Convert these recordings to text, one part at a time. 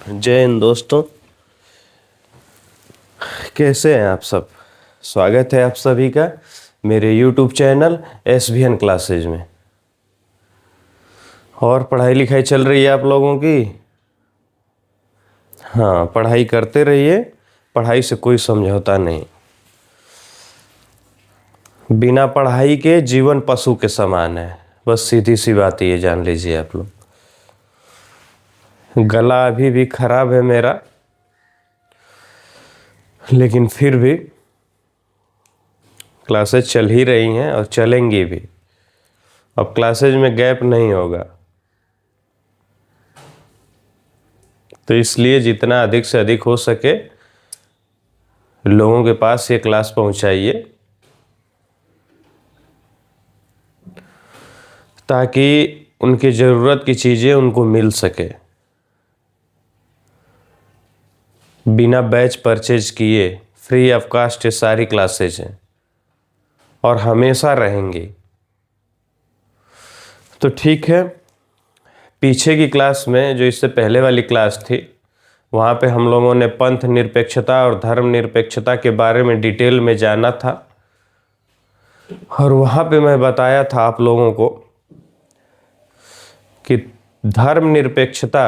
जय हिंद दोस्तों, कैसे हैं आप सब। स्वागत है आप सभी का मेरे YouTube चैनल SVN क्लासेज में। और पढ़ाई लिखाई चल रही है आप लोगों की। हाँ, पढ़ाई करते रहिए, पढ़ाई से कोई समझौता नहीं। बिना पढ़ाई के जीवन पशु के समान है, बस सीधी सी बात ये जान लीजिए आप लोग। गला अभी भी खराब है मेरा, लेकिन फिर भी क्लासेज चल ही रही हैं और चलेंगी भी। अब क्लासेज में गैप नहीं होगा, तो इसलिए जितना अधिक से अधिक हो सके लोगों के पास ये क्लास पहुंचाइए, ताकि उनकी ज़रूरत की चीज़ें उनको मिल सके। बिना बैच परचेज किए फ्री ऑफ कास्ट ये सारी क्लासेज हैं और हमेशा रहेंगी। तो ठीक है, पीछे की क्लास में जो इससे पहले वाली क्लास थी, वहाँ पे हम लोगों ने पंथ निरपेक्षता और धर्म निरपेक्षता के बारे में डिटेल में जाना था। और वहाँ पे मैं बताया था आप लोगों को कि धर्म निरपेक्षता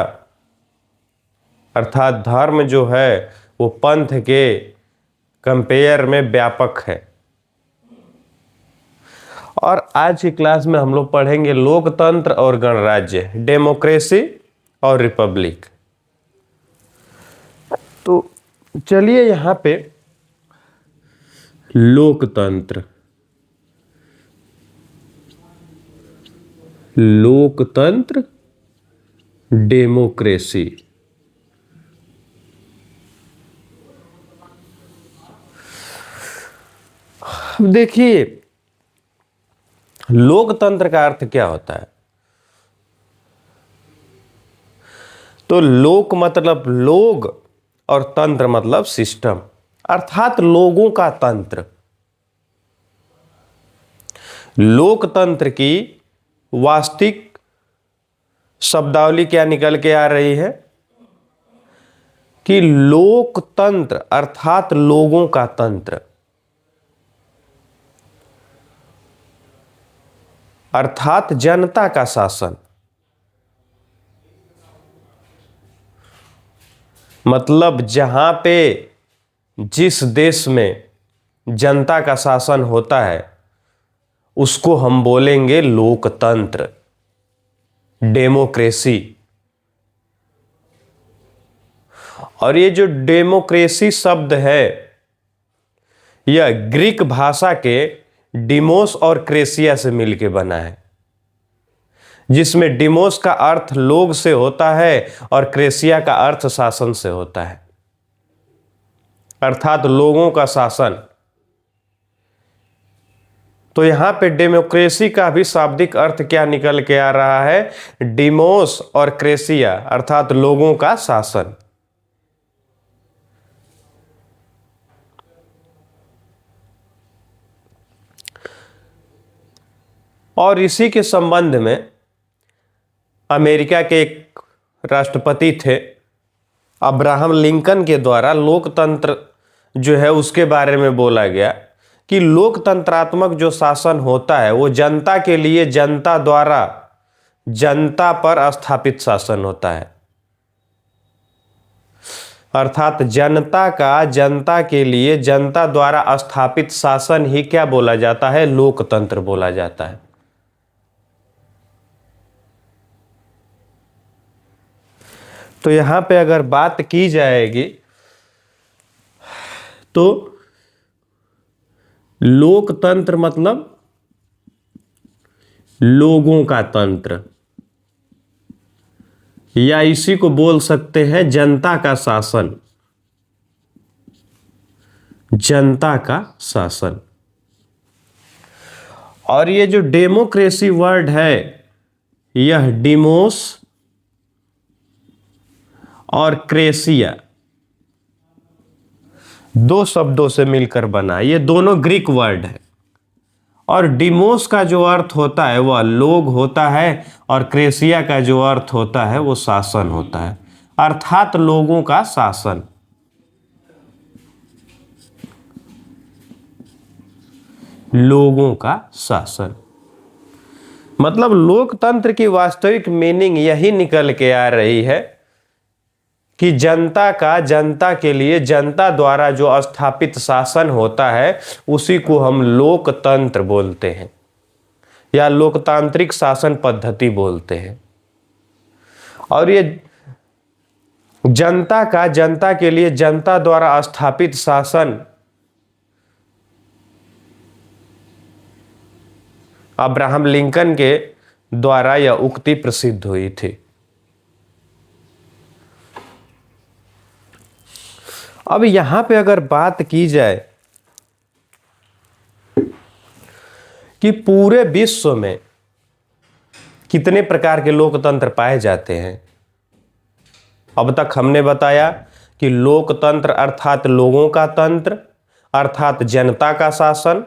अर्थात धर्म जो है वो पंथ के कंपेयर में व्यापक है। और आज की क्लास में हम लोग पढ़ेंगे लोकतंत्र और गणराज्य, डेमोक्रेसी और रिपब्लिक। तो चलिए यहाँ पे लोकतंत्र, लोकतंत्र, डेमोक्रेसी। देखिए, लोकतंत्र का अर्थ क्या होता है। तो लोक मतलब लोग और तंत्र मतलब सिस्टम, अर्थात लोगों का तंत्र। लोकतंत्र की वास्तविक शब्दावली क्या निकल के आ रही है कि लोकतंत्र अर्थात लोगों का तंत्र, अर्थात जनता का शासन। मतलब जहां पे जिस देश में जनता का शासन होता है उसको हम बोलेंगे लोकतंत्र, डेमोक्रेसी। और ये जो डेमोक्रेसी शब्द है यह ग्रीक भाषा के डिमोस और क्रेसिया से मिलके बना है, जिसमें डिमोस का अर्थ लोग से होता है और क्रेसिया का अर्थ शासन से होता है, अर्थात लोगों का शासन। तो यहां पे डेमोक्रेसी का भी शाब्दिक अर्थ क्या निकल के आ रहा है, डिमोस और क्रेसिया अर्थात लोगों का शासन। और इसी के संबंध में अमेरिका के एक राष्ट्रपति थे अब्राहम लिंकन के द्वारा लोकतंत्र जो है उसके बारे में बोला गया कि लोकतंत्रात्मक जो शासन होता है वो जनता के लिए जनता द्वारा जनता पर स्थापित शासन होता है, अर्थात जनता का जनता के लिए जनता द्वारा स्थापित शासन ही क्या बोला जाता है, लोकतंत्र बोला जाता है। तो यहां पे अगर बात की जाएगी तो लोकतंत्र मतलब लोगों का तंत्र, या इसी को बोल सकते हैं जनता का शासन, जनता का शासन। और ये जो डेमोक्रेसी वर्ड है यह डिमोस और क्रेसिया दो शब्दों से मिलकर बना, ये दोनों ग्रीक वर्ड है। और डिमोस का जो अर्थ होता है वह लोग होता है और क्रेसिया का जो अर्थ होता है वो शासन होता है, अर्थात लोगों का शासन। लोगों का शासन मतलब लोकतंत्र की वास्तविक मीनिंग यही निकल के आ रही है कि जनता का जनता के लिए जनता द्वारा जो स्थापित शासन होता है उसी को हम लोकतंत्र बोलते हैं या लोकतांत्रिक शासन पद्धति बोलते हैं। और ये जनता का जनता के लिए जनता द्वारा स्थापित शासन अब्राहम लिंकन के द्वारा यह उक्ति प्रसिद्ध हुई थी। अब यहां पे अगर बात की जाए कि पूरे विश्व में कितने प्रकार के लोकतंत्र पाए जाते हैं, अब तक हमने बताया कि लोकतंत्र अर्थात लोगों का तंत्र अर्थात जनता का शासन,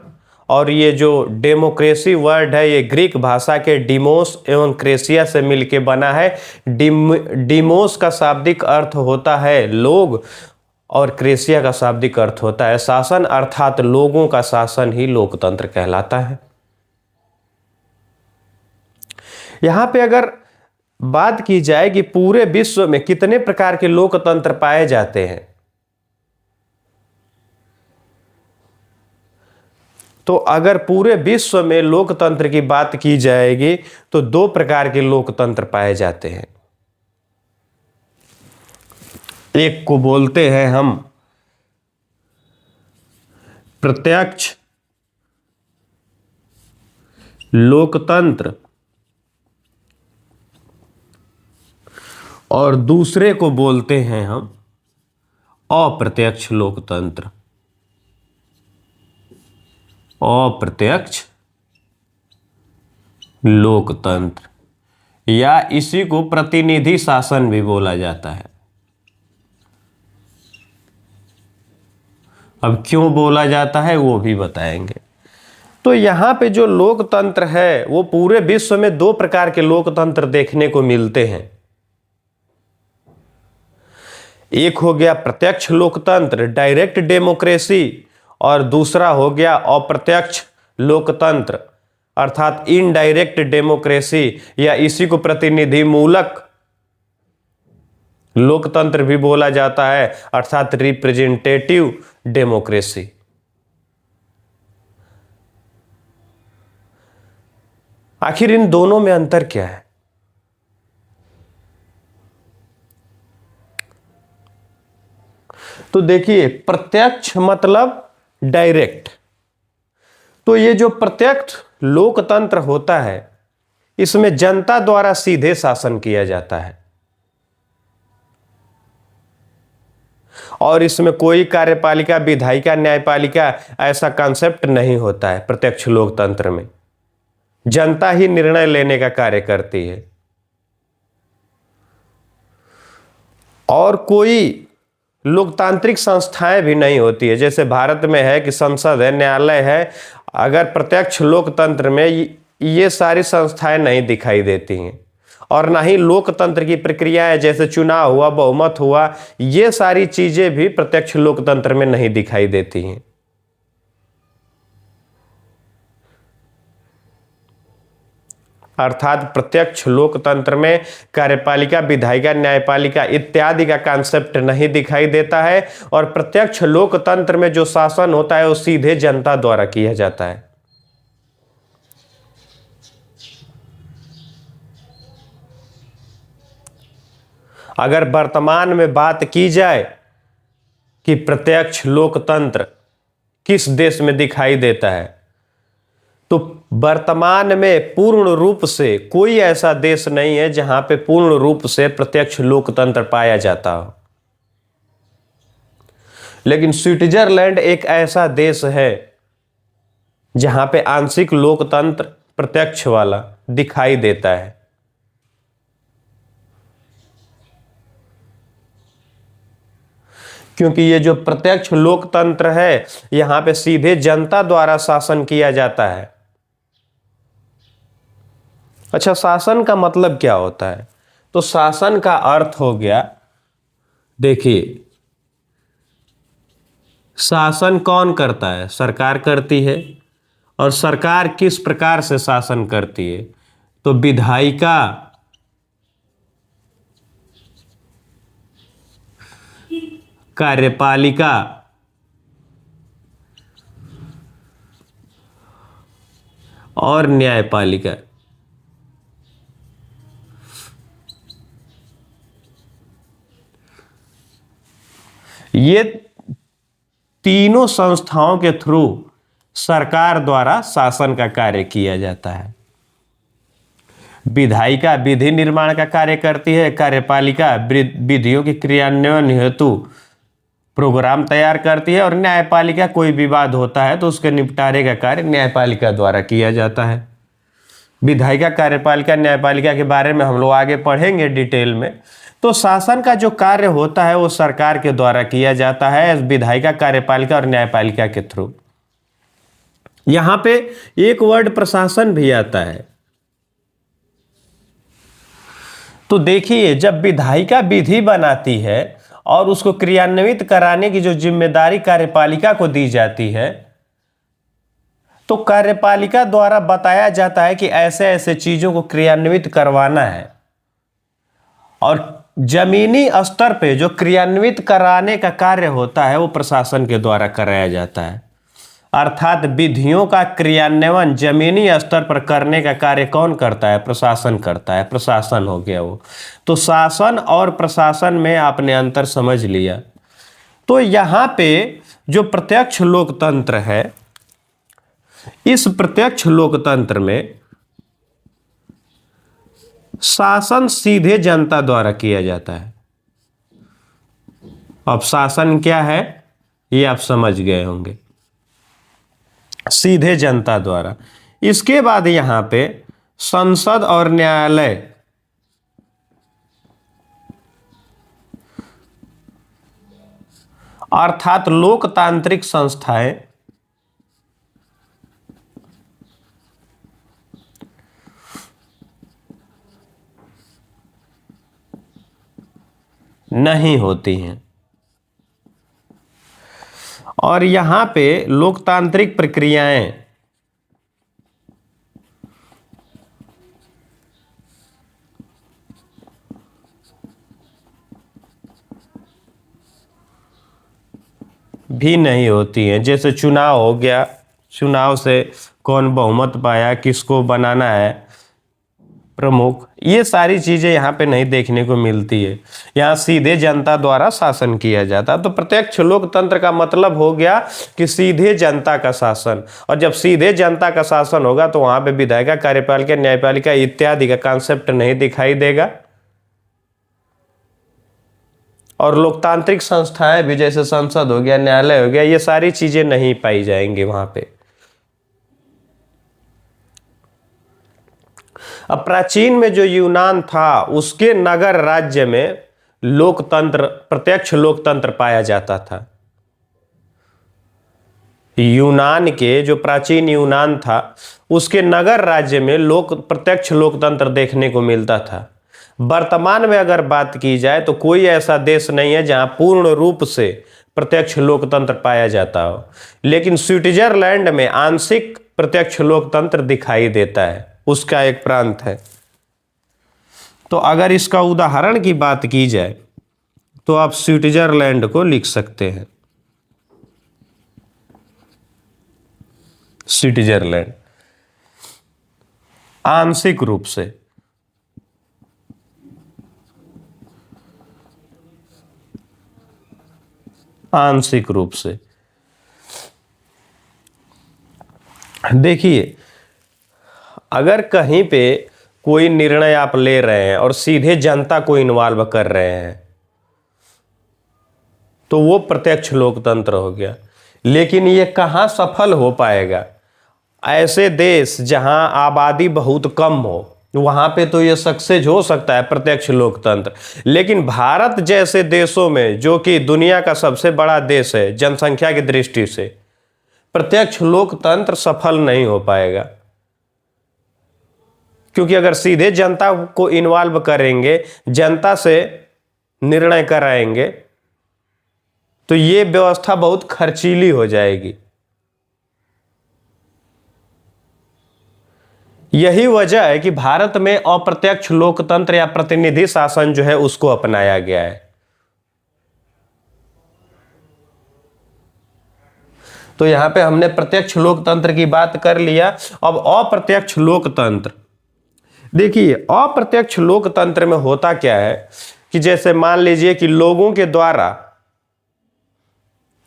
और ये जो डेमोक्रेसी वर्ड है ये ग्रीक भाषा के डिमोस एवं क्रेसिया से मिलके बना है। डिमोस का शाब्दिक अर्थ होता है लोग और क्रेसिया का शाब्दिक अर्थ होता है शासन, अर्थात लोगों का शासन ही लोकतंत्र कहलाता है। यहां पे अगर बात की जाए कि पूरे विश्व में कितने प्रकार के लोकतंत्र पाए जाते हैं, तो अगर पूरे विश्व में लोकतंत्र की बात की जाएगी तो दो प्रकार के लोकतंत्र पाए जाते हैं। एक को बोलते हैं हम प्रत्यक्ष लोकतंत्र और दूसरे को बोलते हैं हम अप्रत्यक्ष लोकतंत्र। अप्रत्यक्ष लोकतंत्र या इसी को प्रतिनिधि शासन भी बोला जाता है। अब क्यों बोला जाता है वो भी बताएंगे। तो यहां पे जो लोकतंत्र है वो पूरे विश्व में दो प्रकार के लोकतंत्र देखने को मिलते हैं। एक हो गया प्रत्यक्ष लोकतंत्र डायरेक्ट डेमोक्रेसी, और दूसरा हो गया अप्रत्यक्ष लोकतंत्र अर्थात इनडायरेक्ट डेमोक्रेसी या इसी को प्रतिनिधि मूलक लोकतंत्र भी बोला जाता है अर्थात रिप्रेजेंटेटिव डेमोक्रेसी। आखिर इन दोनों में अंतर क्या है? तो देखिए, प्रत्यक्ष मतलब डायरेक्ट। तो ये जो प्रत्यक्ष लोकतंत्र होता है इसमें जनता द्वारा सीधे शासन किया जाता है और इसमें कोई कार्यपालिका विधायिका न्यायपालिका ऐसा कॉन्सेप्ट नहीं होता है। प्रत्यक्ष लोकतंत्र में जनता ही निर्णय लेने का कार्य करती है और कोई लोकतांत्रिक संस्थाएं भी नहीं होती है। जैसे भारत में है कि संसद है, न्यायालय है, अगर प्रत्यक्ष लोकतंत्र में ये सारी संस्थाएं नहीं दिखाई देती हैं और ना ही लोकतंत्र की प्रक्रियाएं जैसे चुनाव हुआ, बहुमत हुआ, ये सारी चीजें भी प्रत्यक्ष लोकतंत्र में नहीं दिखाई देती हैं। अर्थात प्रत्यक्ष लोकतंत्र में कार्यपालिका विधायिका न्यायपालिका इत्यादि का कॉन्सेप्ट नहीं दिखाई देता है और प्रत्यक्ष लोकतंत्र में जो शासन होता है वो सीधे जनता द्वारा किया जाता है। अगर वर्तमान में बात की जाए कि प्रत्यक्ष लोकतंत्र किस देश में दिखाई देता है, तो वर्तमान में पूर्ण रूप से कोई ऐसा देश नहीं है जहां पे पूर्ण रूप से प्रत्यक्ष लोकतंत्र पाया जाता हो। लेकिन स्विट्जरलैंड एक ऐसा देश है जहां पे आंशिक लोकतंत्र प्रत्यक्ष वाला दिखाई देता है। क्योंकि ये जो प्रत्यक्ष लोकतंत्र है यहां पे सीधे जनता द्वारा शासन किया जाता है। अच्छा, शासन का मतलब क्या होता है? तो शासन का अर्थ हो गया देखिए, शासन कौन करता है? सरकार करती है। और सरकार किस प्रकार से शासन करती है? तो विधायिका, कार्यपालिका और न्यायपालिका। ये तीनों संस्थाओं के थ्रू सरकार द्वारा शासन का कार्य किया जाता है। विधायिका विधि निर्माण का कार्य करती है, कार्यपालिका विधियों के क्रियान्वयन हेतु प्रोग्राम तैयार करती है, और न्यायपालिका कोई विवाद होता है तो उसके निपटारे का कार्य न्यायपालिका द्वारा किया जाता है। विधायिका, कार्यपालिका, न्यायपालिका के बारे में हम लोग आगे पढ़ेंगे डिटेल में। तो शासन का जो कार्य होता है वो सरकार के द्वारा किया जाता है, विधायिका, कार्यपालिका और न्यायपालिका के थ्रू। यहां पे एक वर्ड प्रशासन भी आता है। तो देखिए, जब विधायिका विधि बनाती है और उसको क्रियान्वित कराने की जो जिम्मेदारी कार्यपालिका को दी जाती है, तो कार्यपालिका द्वारा बताया जाता है कि ऐसे ऐसे चीजों को क्रियान्वित करवाना है, और जमीनी स्तर पे जो क्रियान्वित कराने का कार्य होता है वो प्रशासन के द्वारा कराया जाता है। अर्थात विधियों का क्रियान्वयन जमीनी स्तर पर करने का कार्य कौन करता है? प्रशासन करता है। प्रशासन हो गया वो। तो शासन और प्रशासन में आपने अंतर समझ लिया। तो यहां पे जो प्रत्यक्ष लोकतंत्र है, इस प्रत्यक्ष लोकतंत्र में शासन सीधे जनता द्वारा किया जाता है। अब शासन क्या है ये आप समझ गए होंगे, सीधे जनता द्वारा। इसके बाद यहां पे संसद और न्यायालय अर्थात लोकतांत्रिक संस्थाएं नहीं होती हैं, और यहां पे लोकतांत्रिक प्रक्रियाएं भी नहीं होती हैं। जैसे चुनाव हो गया, चुनाव से कौन बहुमत पाया, किसको बनाना है प्रमुख, ये सारी चीजें यहाँ पे नहीं देखने को मिलती है। यहाँ सीधे जनता द्वारा शासन किया जाता है। तो प्रत्यक्ष लोकतंत्र का मतलब हो गया कि सीधे जनता का शासन, और जब सीधे जनता का शासन होगा तो वहां पे विधायिका, कार्यपालिका, न्यायपालिका इत्यादि का कॉन्सेप्ट नहीं दिखाई देगा, और लोकतांत्रिक संस्थाएं भी जैसे संसद हो गया, न्यायालय हो गया, ये सारी चीजें नहीं पाई जाएंगी वहां पे। अब प्राचीन में जो यूनान था उसके नगर राज्य में लोकतंत्र, प्रत्यक्ष लोकतंत्र पाया जाता था। यूनान के जो प्राचीन यूनान था उसके नगर राज्य में प्रत्यक्ष लोकतंत्र देखने को मिलता था। वर्तमान में अगर बात की जाए तो कोई ऐसा देश नहीं है जहां पूर्ण रूप से प्रत्यक्ष लोकतंत्र पाया जाता हो, लेकिन स्विट्जरलैंड में आंशिक प्रत्यक्ष लोकतंत्र दिखाई देता है, उसका एक प्रांत है। तो अगर इसका उदाहरण की बात की जाए तो आप स्विट्जरलैंड को लिख सकते हैं। स्विट्जरलैंड आंशिक रूप से, आंशिक रूप से देखिए, अगर कहीं पे कोई निर्णय आप ले रहे हैं और सीधे जनता को इन्वॉल्व कर रहे हैं तो वो प्रत्यक्ष लोकतंत्र हो गया। लेकिन ये कहाँ सफल हो पाएगा? ऐसे देश जहां आबादी बहुत कम हो वहां पे तो ये सक्सेस हो सकता है प्रत्यक्ष लोकतंत्र, लेकिन भारत जैसे देशों में जो कि दुनिया का सबसे बड़ा देश है जनसंख्या की दृष्टि से, प्रत्यक्ष लोकतंत्र सफल नहीं हो पाएगा। क्योंकि अगर सीधे जनता को इन्वॉल्व करेंगे, जनता से निर्णय कराएंगे, तो ये व्यवस्था बहुत खर्चीली हो जाएगी। यही वजह है कि भारत में अप्रत्यक्ष लोकतंत्र या प्रतिनिधि शासन जो है उसको अपनाया गया है। तो यहां पे हमने प्रत्यक्ष लोकतंत्र की बात कर लिया। अब अप्रत्यक्ष लोकतंत्र, देखिए अप्रत्यक्ष लोकतंत्र में होता क्या है कि जैसे मान लीजिए कि लोगों के द्वारा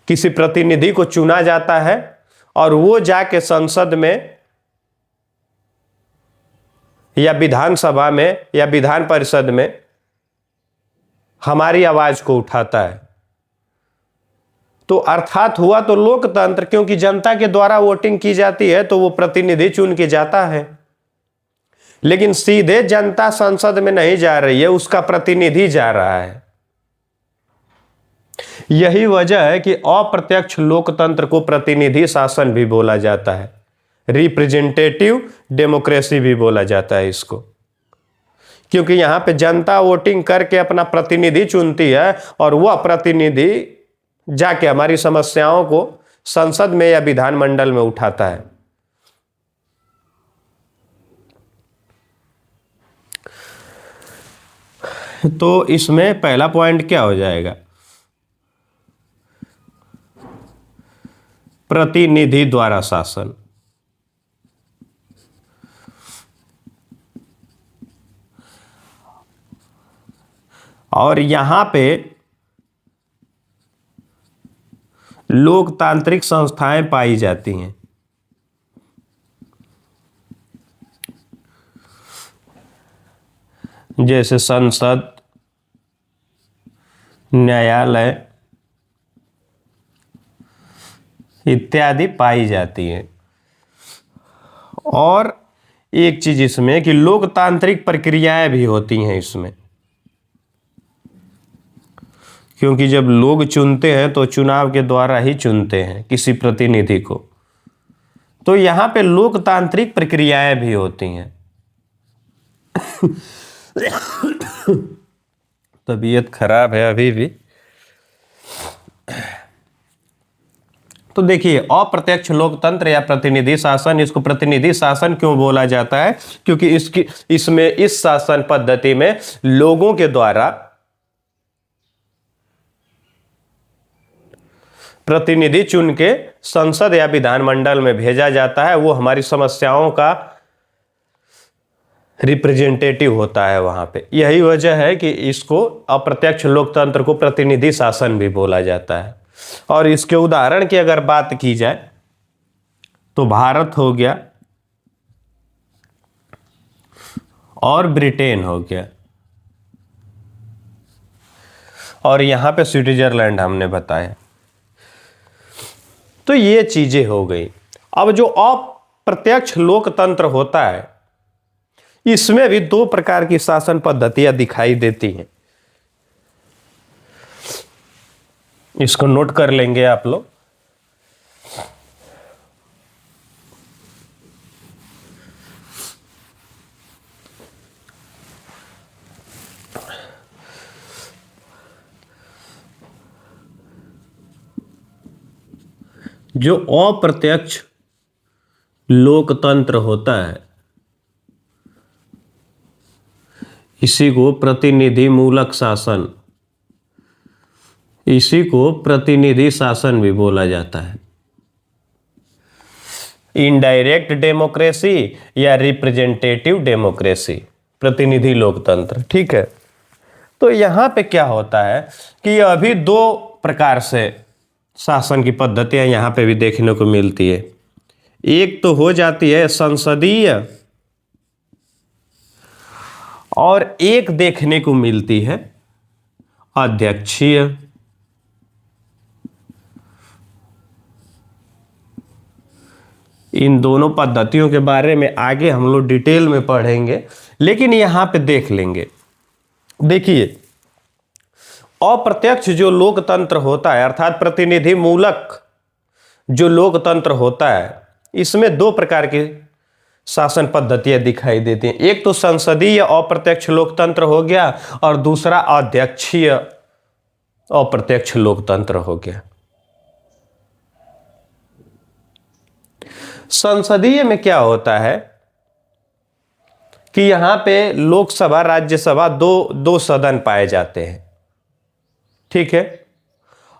किसी प्रतिनिधि को चुना जाता है और वो जाके संसद में या विधानसभा में या विधान परिषद में हमारी आवाज को उठाता है। तो अर्थात हुआ तो लोकतंत्र, क्योंकि जनता के द्वारा वोटिंग की जाती है तो वो प्रतिनिधि चुन के जाता है। लेकिन सीधे जनता संसद में नहीं जा रही है, उसका प्रतिनिधि जा रहा है। यही वजह है कि अप्रत्यक्ष लोकतंत्र को प्रतिनिधि शासन भी बोला जाता है, रिप्रेजेंटेटिव डेमोक्रेसी भी बोला जाता है इसको, क्योंकि यहां पे जनता वोटिंग करके अपना प्रतिनिधि चुनती है और वह प्रतिनिधि जाके हमारी समस्याओं को संसद में या विधानमंडल में उठाता है। तो इसमें पहला पॉइंट क्या हो जाएगा? प्रतिनिधि द्वारा शासन। और यहां पे लोकतांत्रिक संस्थाएं पाई जाती हैं। जैसे संसद, न्यायालय इत्यादि पाई जाती हैं। और एक चीज इसमें कि लोकतांत्रिक प्रक्रियाएं भी होती हैं इसमें, क्योंकि जब लोग चुनते हैं तो चुनाव के द्वारा ही चुनते हैं किसी प्रतिनिधि को। तो यहां पे लोकतांत्रिक प्रक्रियाएं भी होती हैं। तबीयत खराब है अभी भी। तो देखिए अप्रत्यक्ष लोकतंत्र या प्रतिनिधि शासन, इसको प्रतिनिधि शासन क्यों बोला जाता है? क्योंकि इसमें इस शासन पद्धति में लोगों के द्वारा प्रतिनिधि चुन के संसद या विधानमंडल में भेजा जाता है। वो हमारी समस्याओं का रिप्रेजेंटेटिव होता है वहां पे। यही वजह है कि इसको अप्रत्यक्ष लोकतंत्र को प्रतिनिधि शासन भी बोला जाता है। और इसके उदाहरण की अगर बात की जाए तो भारत हो गया और ब्रिटेन हो गया, और यहां पे स्विट्जरलैंड हमने बताया। तो ये चीजें हो गई। अब जो अप्रत्यक्ष लोकतंत्र होता है इसमें भी दो प्रकार की शासन पद्धतियां दिखाई देती हैं। इसको नोट कर लेंगे आप लोग। जो अप्रत्यक्ष लोकतंत्र होता है इसी को प्रतिनिधि मूलक शासन, इसी को प्रतिनिधि शासन भी बोला जाता है। इनडायरेक्ट डेमोक्रेसी या रिप्रेजेंटेटिव डेमोक्रेसी, प्रतिनिधि लोकतंत्र। ठीक है। तो यहां पे क्या होता है कि अभी दो प्रकार से शासन की पद्धतियां यहां पे भी देखने को मिलती है। एक तो हो जाती है संसदीय, और एक देखने को मिलती है अध्यक्षीय। इन दोनों पद्धतियों के बारे में आगे हम लोग डिटेल में पढ़ेंगे, लेकिन यहां पे देख लेंगे। देखिए अप्रत्यक्ष जो लोकतंत्र होता है अर्थात प्रतिनिधि मूलक जो लोकतंत्र होता है इसमें दो प्रकार की शासन पद्धतियां दिखाई देती हैं। एक तो संसदीय अप्रत्यक्ष लोकतंत्र हो गया और दूसरा अध्यक्षीय अप्रत्यक्ष लोकतंत्र हो गया। संसदीय में क्या होता है कि यहां पे लोकसभा राज्यसभा दो सदन पाए जाते हैं, ठीक है।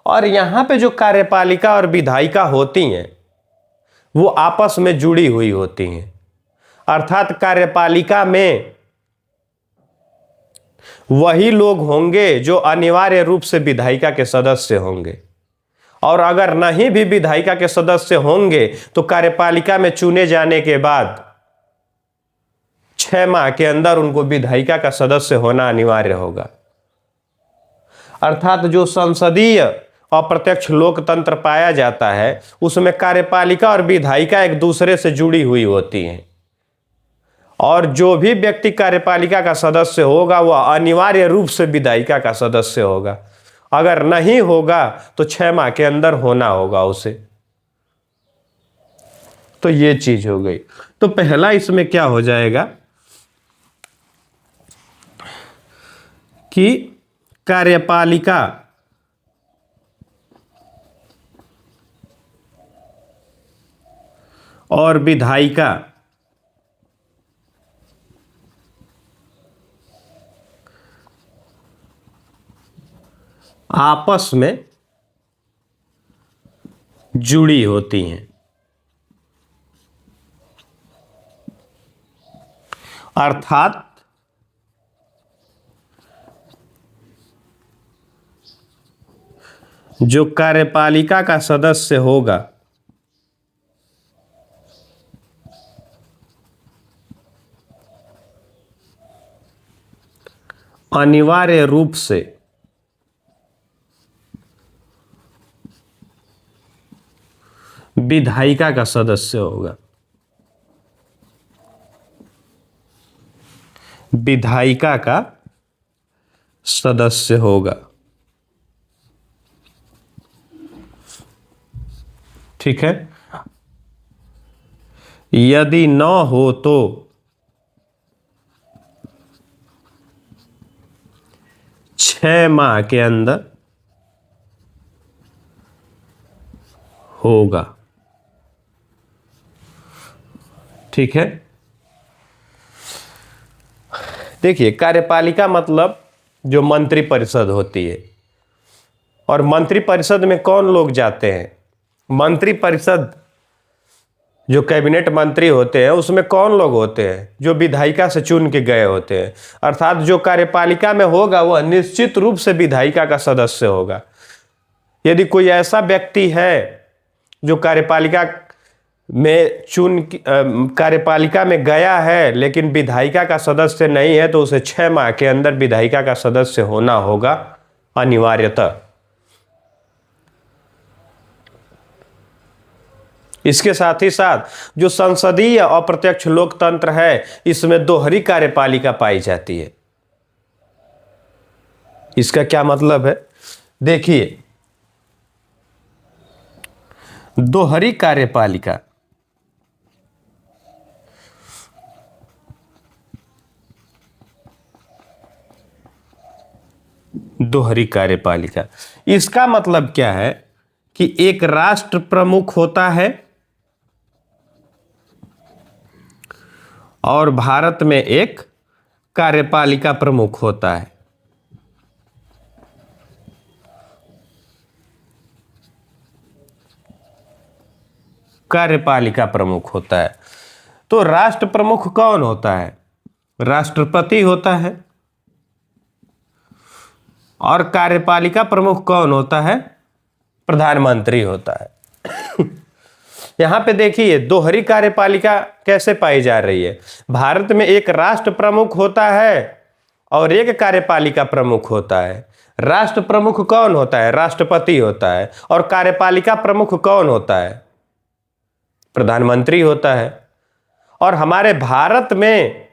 और यहां पे जो कार्यपालिका और विधायिका होती हैं वो आपस में जुड़ी हुई होती हैं। अर्थात कार्यपालिका में वही लोग होंगे जो अनिवार्य रूप से विधायिका के सदस्य होंगे, और अगर नहीं भी विधायिका के सदस्य होंगे तो कार्यपालिका में चुने जाने के बाद 6 माह के अंदर उनको विधायिका का सदस्य होना अनिवार्य होगा। अर्थात जो संसदीय अप्रत्यक्ष लोकतंत्र पाया जाता है उसमें कार्यपालिका और विधायिका एक दूसरे से जुड़ी हुई होती हैं, और जो भी व्यक्ति कार्यपालिका का सदस्य होगा वह अनिवार्य रूप से विधायिका का सदस्य होगा। अगर नहीं होगा तो 6 माह के अंदर होना होगा उसे। तो ये चीज हो गई। तो पहला इसमें क्या हो जाएगा कि कार्यपालिका और विधायिका आपस में जुड़ी होती हैं। अर्थात जो कार्यपालिका का सदस्य होगा अनिवार्य रूप से विधायिका का सदस्य होगा। विधायिका का सदस्य होगा, ठीक है। यदि न हो तो 6 माह के अंदर होगा, ठीक है। देखिए, कार्यपालिका मतलब जो मंत्री परिषद होती है, और मंत्री परिषद में कौन लोग जाते हैं? मंत्री परिषद जो कैबिनेट मंत्री होते हैं उसमें कौन लोग होते हैं? जो विधायिका से चुन के गए होते हैं। अर्थात जो कार्यपालिका में होगा वह निश्चित रूप से विधायिका का सदस्य होगा। यदि कोई ऐसा व्यक्ति है जो कार्यपालिका में गया है लेकिन विधायिका का सदस्य नहीं है तो उसे 6 माह के अंदर विधायिका का सदस्य होना होगा अनिवार्यतः। इसके साथ ही साथ जो संसदीय अप्रत्यक्ष लोकतंत्र है इसमें दोहरी कार्यपालिका पाई जाती है। इसका क्या मतलब है? देखिए, दोहरी कार्यपालिका इसका मतलब क्या है कि एक राष्ट्र प्रमुख होता है और भारत में एक कार्यपालिका प्रमुख होता है। कार्यपालिका प्रमुख होता है। तो राष्ट्र प्रमुख कौन होता है? राष्ट्रपति होता है। और कार्यपालिका प्रमुख कौन होता है? प्रधानमंत्री होता है। यहां पे देखिए दोहरी कार्यपालिका कैसे पाई जा रही है। भारत में एक राष्ट्र प्रमुख होता है और एक कार्यपालिका प्रमुख होता है। राष्ट्र प्रमुख कौन होता है? राष्ट्रपति होता है। और कार्यपालिका प्रमुख कौन होता है? प्रधानमंत्री होता है। और हमारे भारत में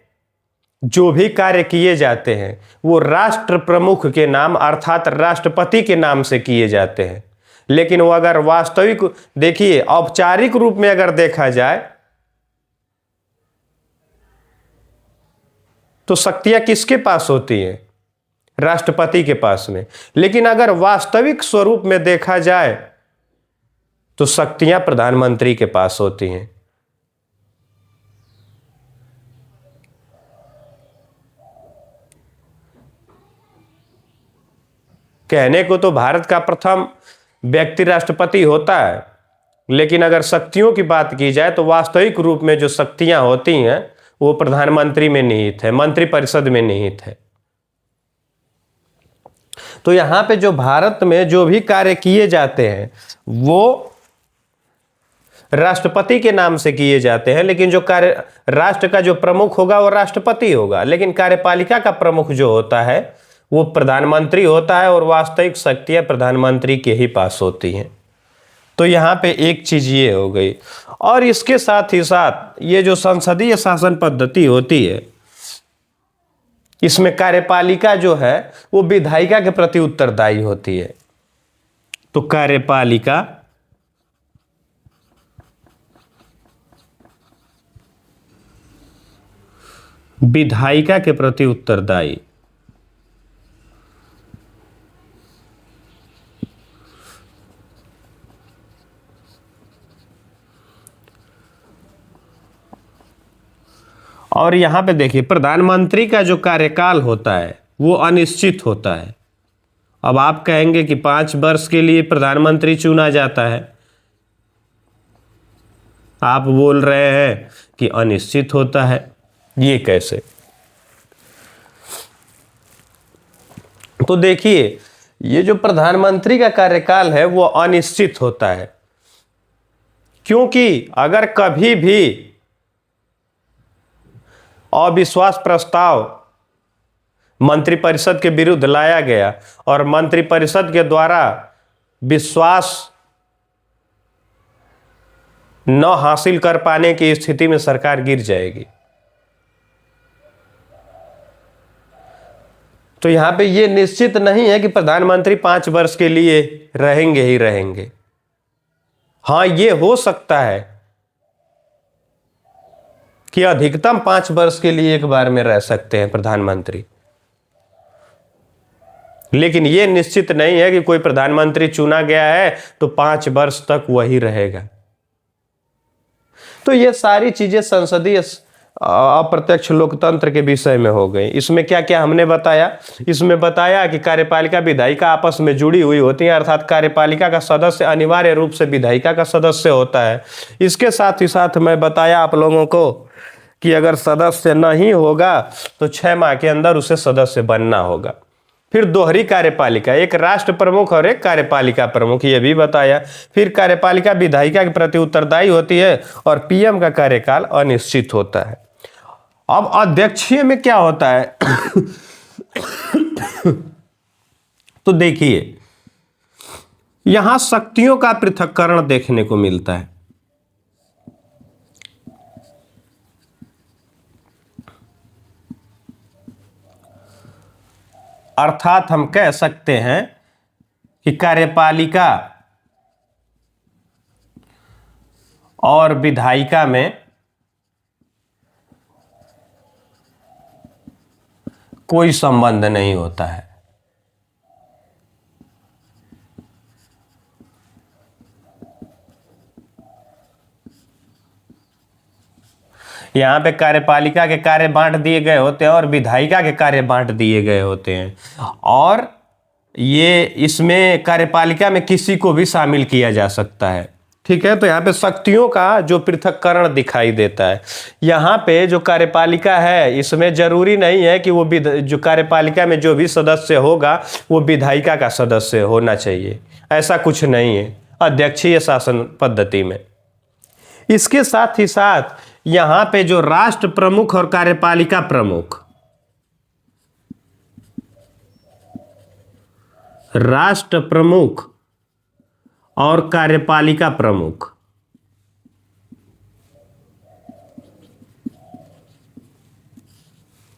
जो भी कार्य किए जाते हैं वो राष्ट्र प्रमुख के नाम अर्थात राष्ट्रपति के नाम से किए जाते हैं। लेकिन वो अगर वास्तविक देखिए औपचारिक रूप में अगर देखा जाए तो शक्तियां किसके पास होती हैं? राष्ट्रपति के पास में। लेकिन अगर वास्तविक स्वरूप में देखा जाए तो शक्तियां प्रधानमंत्री के पास होती हैं। कहने को तो भारत का प्रथम व्यक्ति राष्ट्रपति होता है, लेकिन अगर शक्तियों की बात की जाए तो वास्तविक रूप में जो शक्तियां होती हैं वो प्रधानमंत्री में निहित है, मंत्रिपरिषद में निहित है। तो यहां पे जो भारत में जो भी कार्य किए जाते हैं वो राष्ट्रपति के नाम से किए जाते हैं, लेकिन जो कार्य राष्ट्र का जो प्रमुख होगा वो राष्ट्रपति होगा, लेकिन कार्यपालिका का प्रमुख जो होता है वो प्रधानमंत्री होता है और वास्तविक शक्तियां प्रधानमंत्री के ही पास होती हैं। तो यहाँ पे एक चीज ये हो गई। और इसके साथ ही साथ ये जो संसदीय शासन पद्धति होती है इसमें कार्यपालिका जो है वो विधायिका के प्रति उत्तरदायी होती है। तो कार्यपालिका विधायिका के प्रति उत्तरदायी। और यहां पे देखिए प्रधानमंत्री का जो कार्यकाल होता है वो अनिश्चित होता है। अब आप कहेंगे कि 5 वर्ष के लिए प्रधानमंत्री चुना जाता है, आप बोल रहे हैं कि अनिश्चित होता है, ये कैसे? तो देखिए ये जो प्रधानमंत्री का कार्यकाल है वो अनिश्चित होता है, क्योंकि अगर कभी भी अविश्वास प्रस्ताव मंत्रिपरिषद के विरुद्ध लाया गया और मंत्रिपरिषद के द्वारा विश्वास न हासिल कर पाने की स्थिति में सरकार गिर जाएगी। तो यहां पे ये निश्चित नहीं है कि प्रधानमंत्री 5 वर्ष के लिए रहेंगे ही रहेंगे। हां, ये हो सकता है कि अधिकतम 5 वर्ष के लिए एक बार में रह सकते हैं प्रधानमंत्री, लेकिन यह निश्चित नहीं है कि कोई प्रधानमंत्री चुना गया है तो 5 वर्ष तक वही रहेगा। तो ये सारी चीजें संसदीय अप्रत्यक्ष लोकतंत्र के विषय में हो गई। इसमें क्या क्या हमने बताया? इसमें बताया कि कार्यपालिका विधायिका आपस में जुड़ी हुई होती है, अर्थात कार्यपालिका का सदस्य अनिवार्य रूप से विधायिका का सदस्य होता है। इसके साथ ही साथ मैं बताया आप लोगों को कि अगर सदस्य नहीं होगा तो 6 माह के अंदर उसे सदस्य बनना होगा। फिर दोहरी कार्यपालिका, एक राष्ट्र प्रमुख और एक कार्यपालिका प्रमुख, ये भी बताया। फिर कार्यपालिका विधायिका के प्रति उत्तरदायी होती है और पीएम का कार्यकाल अनिश्चित होता है। अब अध्यक्षीय में क्या होता है? तो देखिए यहां शक्तियों का पृथक्करण देखने को मिलता है। अर्थात हम कह सकते हैं कि कार्यपालिका और विधायिका में कोई संबंध नहीं होता है। यहाँ पे कार्यपालिका के कार्य बांट दिए गए होते हैं और विधायिका के कार्य बांट दिए गए होते हैं, और ये इसमें कार्यपालिका में किसी को भी शामिल किया जा सकता है। ठीक है, तो यहाँ पे शक्तियों का जो पृथक्करण दिखाई देता है। यहाँ पे जो कार्यपालिका है इसमें जरूरी नहीं है कि वो जो कार्यपालिका में जो भी सदस्य होगा वो विधायिका का सदस्य होना चाहिए, ऐसा कुछ नहीं है अध्यक्षीय शासन पद्धति में। इसके साथ ही साथ यहां पे जो राष्ट्र प्रमुख और कार्यपालिका प्रमुख, राष्ट्र प्रमुख और कार्यपालिका प्रमुख,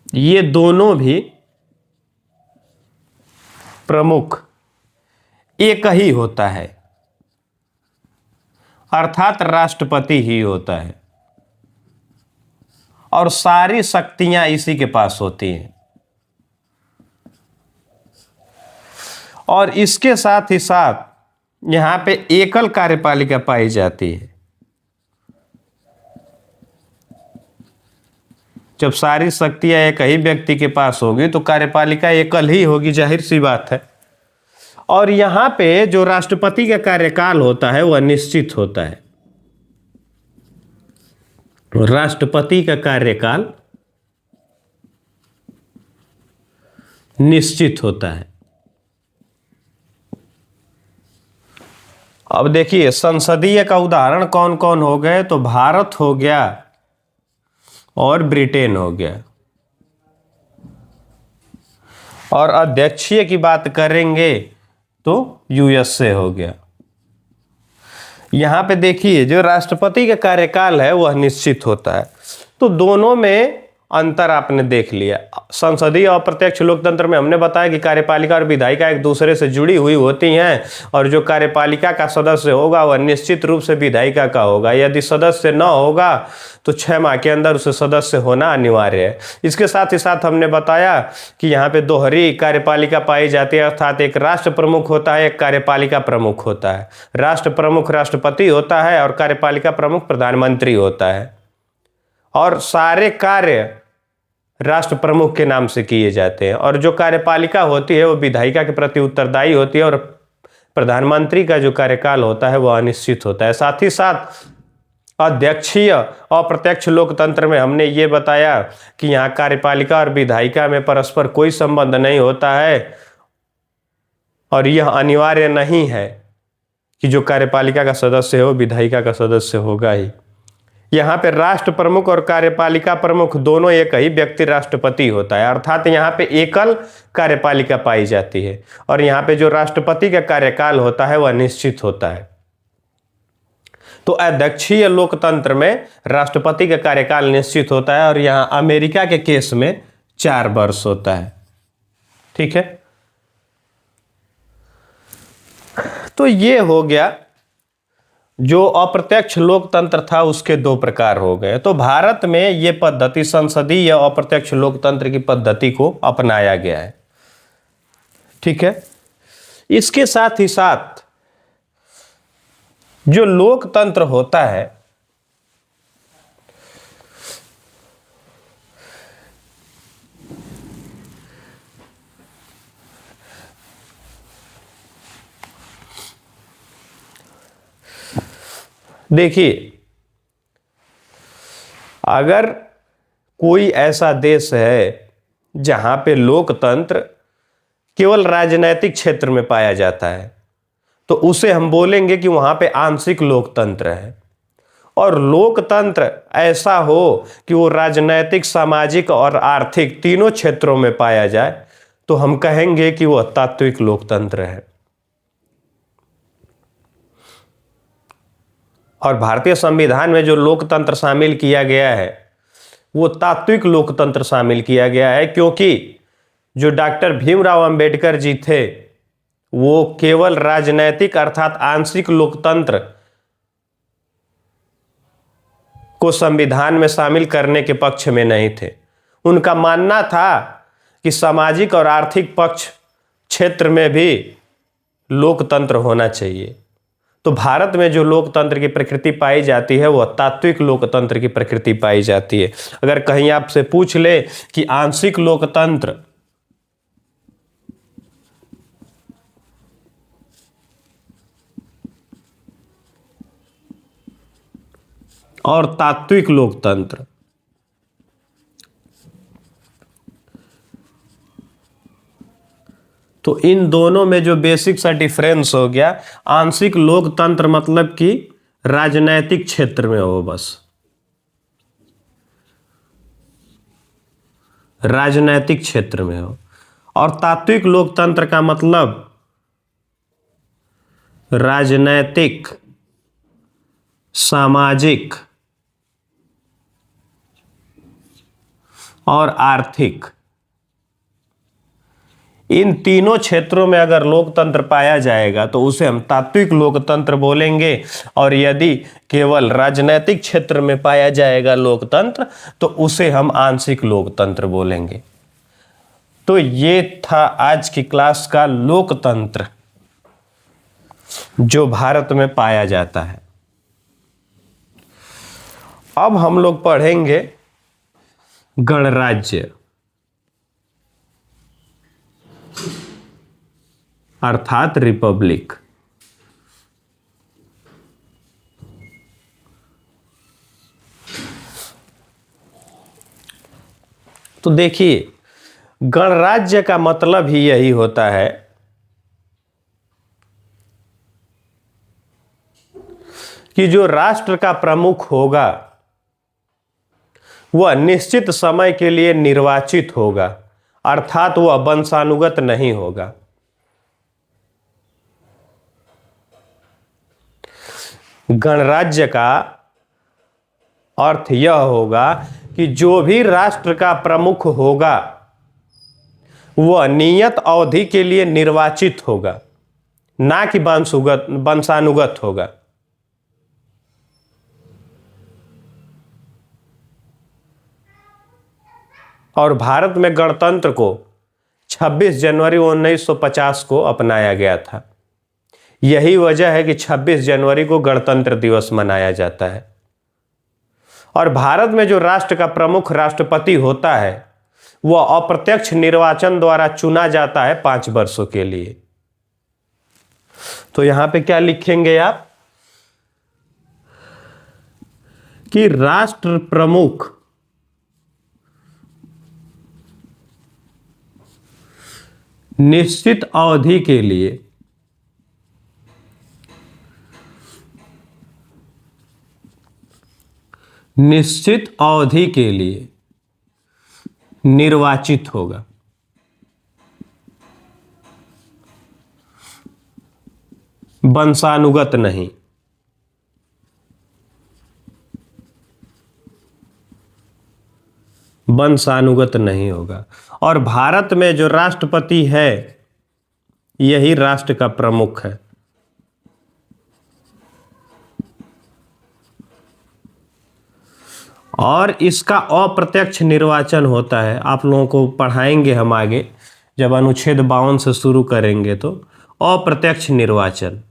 ये दोनों भी प्रमुख एक ही होता है, अर्थात राष्ट्रपति ही होता है और सारी शक्तियां इसी के पास होती हैं। और इसके साथ ही साथ यहां पे एकल कार्यपालिका पाई जाती है। जब सारी शक्तियां एक ही व्यक्ति के पास होगी तो कार्यपालिका एकल ही होगी, जाहिर सी बात है। और यहां पे जो राष्ट्रपति का कार्यकाल होता है वह निश्चित होता है। राष्ट्रपति का कार्यकाल निश्चित होता है। अब देखिए संसदीय का उदाहरण कौन कौन हो गए, तो भारत हो गया और ब्रिटेन हो गया। और अध्यक्षीय की बात करेंगे तो यूएसए हो गया। यहां पे देखिए जो राष्ट्रपति का कार्यकाल है वह निश्चित होता है। तो दोनों में अंतर आपने देख लिया। संसदीय और प्रत्यक्ष लोकतंत्र में हमने बताया कि कार्यपालिका और विधायिका एक दूसरे से जुड़ी हुई होती हैं, और जो कार्यपालिका का सदस्य होगा वह निश्चित रूप से विधायिका का होगा। यदि सदस्य न होगा तो 6 माह के अंदर उसे सदस्य होना अनिवार्य है। इसके साथ ही साथ हमने बताया कि यहाँ पे दोहरी कार्यपालिका पाई जाती है, अर्थात एक राष्ट्र प्रमुख होता है, एक कार्यपालिका प्रमुख होता है। राष्ट्र प्रमुख राष्ट्रपति होता है और कार्यपालिका प्रमुख प्रधानमंत्री होता है, और सारे कार्य राष्ट्र प्रमुख के नाम से किए जाते हैं। और जो कार्यपालिका होती है वो विधायिका के प्रति उत्तरदायी होती है, और प्रधानमंत्री का जो कार्यकाल होता है वह अनिश्चित होता है। साथ ही साथ अध्यक्षीय और प्रत्यक्ष लोकतंत्र में हमने ये बताया कि यहाँ कार्यपालिका और विधायिका में परस्पर कोई संबंध नहीं होता है, और यह अनिवार्य नहीं है कि जो कार्यपालिका का सदस्य हो विधायिका का सदस्य होगा ही। यहाँ पे राष्ट्र प्रमुख और कार्यपालिका प्रमुख दोनों एक ही व्यक्ति राष्ट्रपति होता है, अर्थात यहाँ पे एकल कार्यपालिका पाई जाती है। और यहाँ पे जो राष्ट्रपति का कार्यकाल होता है वह निश्चित होता है। तो अध्यक्षीय लोकतंत्र में राष्ट्रपति का कार्यकाल निश्चित होता है, और यहाँ अमेरिका के केस में 4 वर्ष होता है। ठीक है, तो ये हो गया जो अप्रत्यक्ष लोकतंत्र था उसके 2 प्रकार हो गए। तो भारत में ये पद्धति संसदीय या अप्रत्यक्ष लोकतंत्र की पद्धति को अपनाया गया है। ठीक है, इसके साथ ही साथ जो लोकतंत्र होता है देखिए, अगर कोई ऐसा देश है जहां पे लोकतंत्र केवल राजनैतिक क्षेत्र में पाया जाता है तो उसे हम बोलेंगे कि वहां पे आंशिक लोकतंत्र है। और लोकतंत्र ऐसा हो कि वो राजनैतिक, सामाजिक और आर्थिक तीनों क्षेत्रों में पाया जाए तो हम कहेंगे कि वह तात्विक लोकतंत्र है। और भारतीय संविधान में जो लोकतंत्र शामिल किया गया है वो तात्विक लोकतंत्र शामिल किया गया है, क्योंकि जो डॉक्टर भीमराव अंबेडकर जी थे वो केवल राजनैतिक अर्थात आंशिक लोकतंत्र को संविधान में शामिल करने के पक्ष में नहीं थे। उनका मानना था कि सामाजिक और आर्थिक पक्ष क्षेत्र में भी लोकतंत्र होना चाहिए। तो भारत में जो लोकतंत्र की प्रकृति पाई जाती है वह तात्विक लोकतंत्र की प्रकृति पाई जाती है। अगर कहीं आपसे पूछ ले कि आंशिक लोकतंत्र और तात्विक लोकतंत्र, तो इन दोनों में जो बेसिक सा डिफरेंस हो गया, आंशिक लोकतंत्र मतलब कि राजनैतिक क्षेत्र में हो, बस राजनैतिक क्षेत्र में हो। और तात्विक लोकतंत्र का मतलब राजनैतिक, सामाजिक और आर्थिक, इन तीनों क्षेत्रों में अगर लोकतंत्र पाया जाएगा तो उसे हम तात्विक लोकतंत्र बोलेंगे। और यदि केवल राजनैतिक क्षेत्र में पाया जाएगा लोकतंत्र तो उसे हम आंशिक लोकतंत्र बोलेंगे। तो ये था आज की क्लास का लोकतंत्र जो भारत में पाया जाता है। अब हम लोग पढ़ेंगे गणराज्य अर्थात रिपब्लिक। तो देखिए, गणराज्य का मतलब ही यही होता है कि जो राष्ट्र का प्रमुख होगा वह निश्चित समय के लिए निर्वाचित होगा, अर्थात वह वंशानुगत नहीं होगा। गणराज्य का अर्थ यह होगा कि जो भी राष्ट्र का प्रमुख होगा वह नियत अवधि के लिए निर्वाचित होगा, ना कि वंशानुगत होगा। और भारत में गणतंत्र को 26 जनवरी 1950 को अपनाया गया था। यही वजह है कि 26 जनवरी को गणतंत्र दिवस मनाया जाता है। और भारत में जो राष्ट्र का प्रमुख राष्ट्रपति होता है वह अप्रत्यक्ष निर्वाचन द्वारा चुना जाता है 5 वर्षों के लिए। तो यहां पे क्या लिखेंगे आप कि राष्ट्र प्रमुख निश्चित अवधि के लिए निर्वाचित होगा। वंशानुगत नहीं। वंशानुगत नहीं होगा। और भारत में जो राष्ट्रपति है यही राष्ट्र का प्रमुख है। और इसका अप्रत्यक्ष निर्वाचन होता है। आप लोगों को पढ़ाएंगे हम आगे, जब अनुच्छेद 52 से शुरू करेंगे तो अप्रत्यक्ष निर्वाचन।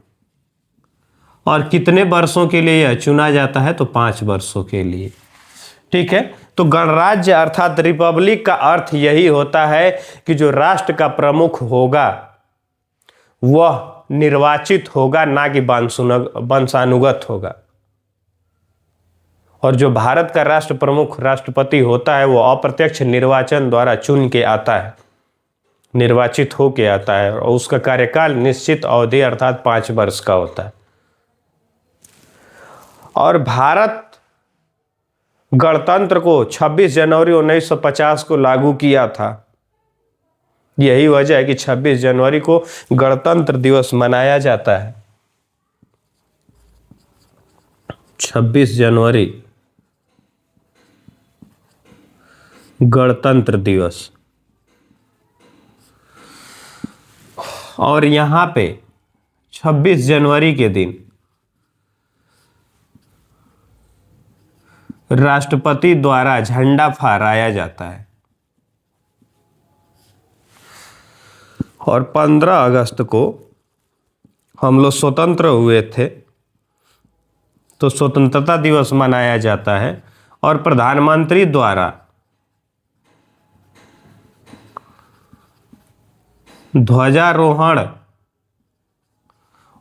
और कितने वर्षों के लिए यह चुना जाता है? तो 5 वर्षों के लिए। ठीक है। तो गणराज्य अर्थात रिपब्लिक का अर्थ यही होता है कि जो राष्ट्र का प्रमुख होगा वह निर्वाचित होगा, ना कि वंशानुगत होगा। और जो भारत का राष्ट्र प्रमुख राष्ट्रपति होता है वो अप्रत्यक्ष निर्वाचन द्वारा चुन के आता है, निर्वाचित होके आता है। और उसका कार्यकाल निश्चित अवधि अर्थात 5 वर्ष का होता है। और भारत गणतंत्र को 26 जनवरी 1950 को लागू किया था। यही वजह है कि 26 जनवरी को गणतंत्र दिवस मनाया जाता है। 26 जनवरी गणतंत्र दिवस। और यहां पे 26 जनवरी के दिन राष्ट्रपति द्वारा झंडा फहराया जाता है। और 15 अगस्त को हम लोग स्वतंत्र हुए थे तो स्वतंत्रता दिवस मनाया जाता है। और प्रधानमंत्री द्वारा ध्वजारोहण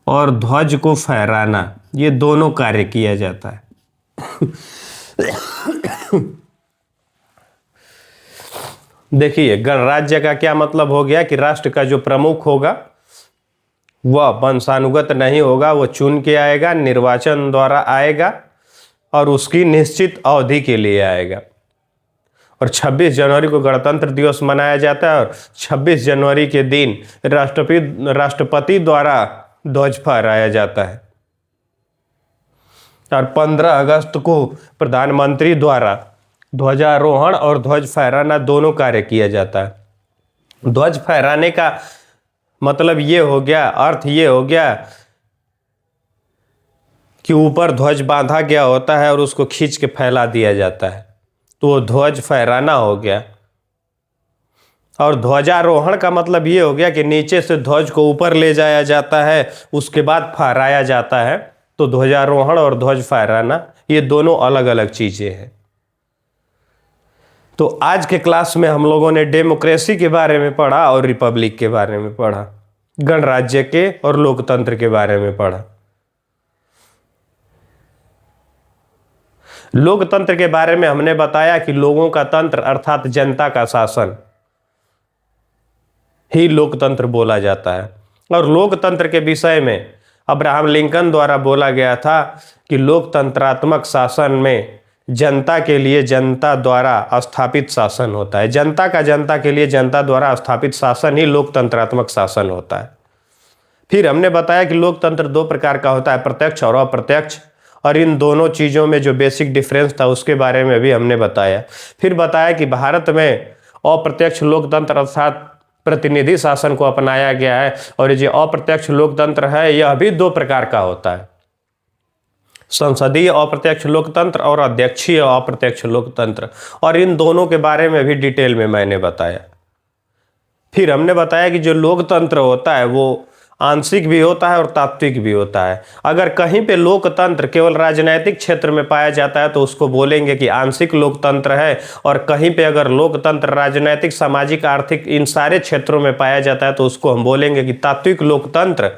और ध्वज को फहराना, ये दोनों कार्य किया जाता है। देखिए, गणराज्य का क्या मतलब हो गया कि राष्ट्र का जो प्रमुख होगा वह वंशानुगत नहीं होगा, वह चुन के आएगा, निर्वाचन द्वारा आएगा और उसकी निश्चित अवधि के लिए आएगा। और 26 जनवरी को गणतंत्र दिवस मनाया जाता है। और 26 जनवरी के दिन राष्ट्रपति द्वारा ध्वज फहराया जाता है। और 15 अगस्त को प्रधानमंत्री द्वारा ध्वजारोहण और ध्वज फहराना दोनों कार्य किया जाता है। ध्वज फहराने का मतलब ये हो गया, अर्थ ये हो गया कि ऊपर ध्वज बांधा गया होता है और उसको खींच के फैला दिया जाता है, तो वो ध्वज फहराना हो गया। और ध्वजारोहण का मतलब ये हो गया कि नीचे से ध्वज को ऊपर ले जाया जाता है, उसके बाद फहराया जाता है। तो ध्वजारोहण और ध्वज फहराना ये दोनों अलग अलग चीजें हैं। तो आज के क्लास में हम लोगों ने डेमोक्रेसी के बारे में पढ़ा और रिपब्लिक के बारे में पढ़ा, गणराज्य के और लोकतंत्र के बारे में पढ़ा। लोकतंत्र के बारे में हमने बताया कि लोगों का तंत्र अर्थात जनता का शासन ही लोकतंत्र बोला जाता है। और लोकतंत्र के विषय में अब्राहम लिंकन द्वारा बोला गया था कि लोकतंत्रात्मक शासन में जनता के लिए जनता द्वारा स्थापित शासन होता है। जनता का जनता के लिए जनता द्वारा स्थापित शासन ही लोकतंत्रात्मक शासन होता है। फिर हमने बताया कि लोकतंत्र दो प्रकार का होता है, प्रत्यक्ष और अप्रत्यक्ष, और इन दोनों चीज़ों में जो बेसिक डिफरेंस था उसके बारे में भी हमने बताया। फिर बताया कि भारत में अप्रत्यक्ष लोकतंत्र अर्थात प्रतिनिधि शासन को अपनाया गया है, और ये जो अप्रत्यक्ष लोकतंत्र है यह भी दो प्रकार का होता है, संसदीय अप्रत्यक्ष लोकतंत्र और अध्यक्षीय अप्रत्यक्ष लोकतंत्र, और इन दोनों के बारे में भी डिटेल में मैंने बताया। फिर हमने बताया कि जो लोकतंत्र होता है वो आंशिक भी होता है और तात्विक भी होता है। अगर कहीं पे लोकतंत्र केवल राजनीतिक क्षेत्र में पाया जाता है तो उसको बोलेंगे कि आंशिक लोकतंत्र है, और कहीं पे अगर लोकतंत्र राजनीतिक, सामाजिक, आर्थिक इन सारे क्षेत्रों में पाया जाता है तो उसको हम बोलेंगे कि तात्विक लोकतंत्र।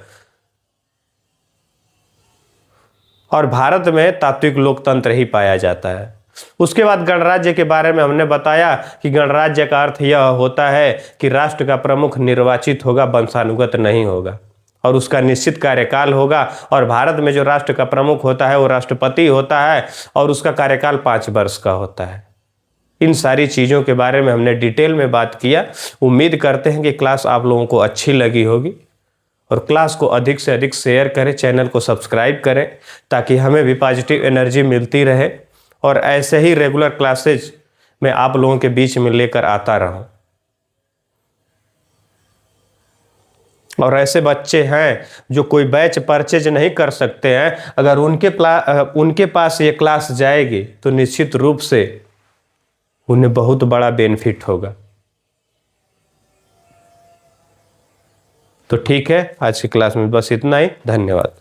और भारत में तात्विक लोकतंत्र ही पाया जाता है। उसके बाद गणराज्य के बारे में हमने बताया कि गणराज्य का अर्थ यह होता है कि राष्ट्र का प्रमुख निर्वाचित होगा, वंशानुगत नहीं होगा, और उसका निश्चित कार्यकाल होगा। और भारत में जो राष्ट्र का प्रमुख होता है वो राष्ट्रपति होता है, और उसका कार्यकाल 5 वर्ष का होता है। इन सारी चीज़ों के बारे में हमने डिटेल में बात किया। उम्मीद करते हैं कि क्लास आप लोगों को अच्छी लगी होगी, और क्लास को अधिक से अधिक शेयर करें, चैनल को सब्सक्राइब करें ताकि हमें भी पॉजिटिव एनर्जी मिलती रहे, और ऐसे ही रेगुलर क्लासेज मैं आप लोगों के बीच में लेकर आता रहूं। और ऐसे बच्चे हैं जो कोई बैच परचेज नहीं कर सकते हैं, अगर उनके पास ये क्लास जाएगी तो निश्चित रूप से उन्हें बहुत बड़ा बेनिफिट होगा। तो ठीक है, आज की क्लास में बस इतना ही। धन्यवाद।